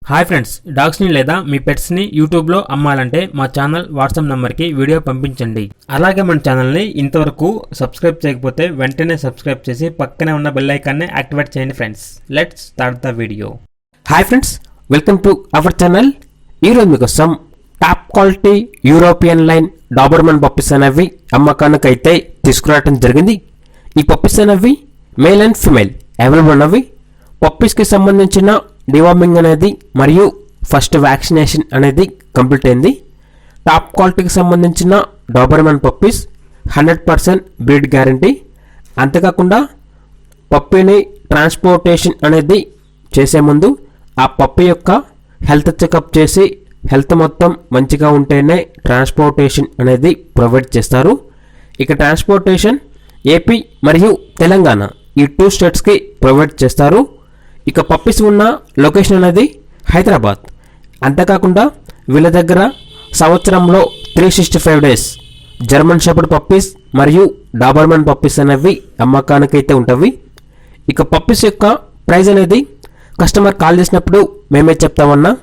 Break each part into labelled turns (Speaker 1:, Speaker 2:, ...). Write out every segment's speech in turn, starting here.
Speaker 1: Hi friends, డాగ్స్ని లేదా మీ పెట్స్ని యూట్యూబ్లో అమ్మాలంటే మా ఛానల్ వాట్సాప్ నెంబర్కి వీడియో పంపించండి. అలాగే మన ఛానల్ని ఇంతవరకు సబ్స్క్రైబ్ చేయకపోతే వెంటనే సబ్స్క్రైబ్ చేసి పక్కనే ఉన్న బెల్ ఐకాన్ని యాక్టివేట్ చేయండి friends. Let's start the video.
Speaker 2: Hi friends, welcome to our channel. ఈరోజు మీకోసం top quality European line doberman puppies అనేవి అమ్మకానికి అయితే తీసుకురావడం జరిగింది. ఈ పప్పీస్ అనేవి మేల్ అండ్ ఫిమేల్ అవైలబుల్ ఉన్నవి. పప్పీస్కి సంబంధించిన డివార్మింగ్ అనేది మరియు ఫస్ట్ వ్యాక్సినేషన్ అనేది కంప్లీట్ అయింది. టాప్ క్వాలిటీకి సంబంధించిన డాబర్మన్ పప్పీస్ 100% బ్రీడ్ గ్యారంటీ. అంతేకాకుండా పప్పీని ట్రాన్స్పోర్టేషన్ అనేది చేసే ముందు ఆ పప్పీ యొక్క హెల్త్ చెకప్ చేసి హెల్త్ మొత్తం మంచిగా ఉంటేనే ట్రాన్స్పోర్టేషన్ అనేది ప్రొవైడ్ చేస్తారు. ఇక ట్రాన్స్పోర్టేషన్ ఏపీ మరియు తెలంగాణ ఈ 2 స్టేట్స్కి ప్రొవైడ్ చేస్తారు. ఇక పప్పీస్ ఉన్న లొకేషన్ అనేది హైదరాబాద్. అంతేకాకుండా వీళ్ళ దగ్గర సంవత్సరంలో 365 డేస్ జర్మన్ షెపర్డ్ పప్పీస్ మరియు డాబర్మన్ పప్పీస్ అనేవి అమ్మకానికైతే ఉంటవి. ఇక పప్పీస్ యొక్క ప్రైస్ అనేది కస్టమర్ కాల్ చేసినప్పుడు మేమే చెప్తామన్నా,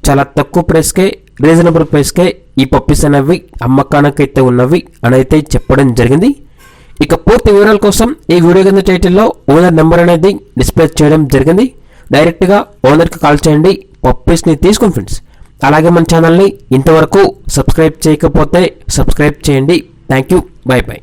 Speaker 2: చాలా తక్కువ ప్రైస్కే రీజనబుల్ ప్రైస్కే ఈ పప్పీస్ అనేవి అమ్మకానికైతే ఉన్నవి అని అయితే చెప్పడం జరిగింది. ఇక పూర్తి వివరాల కోసం ఈ వీడియో కింద టైటిల్లో ఓనర్ నెంబర్ అనేది డిస్ప్లే చేయడం జరిగింది. డైరెక్ట్గా ఓనర్కి కాల్ చేయండి, పప్పీస్ని తీసుకోండి ఫ్రెండ్స్. అలాగే మన ఛానల్ని ఇంతవరకు సబ్స్క్రైబ్ చేయకపోతే సబ్స్క్రైబ్ చేయండి. Thank you, by by.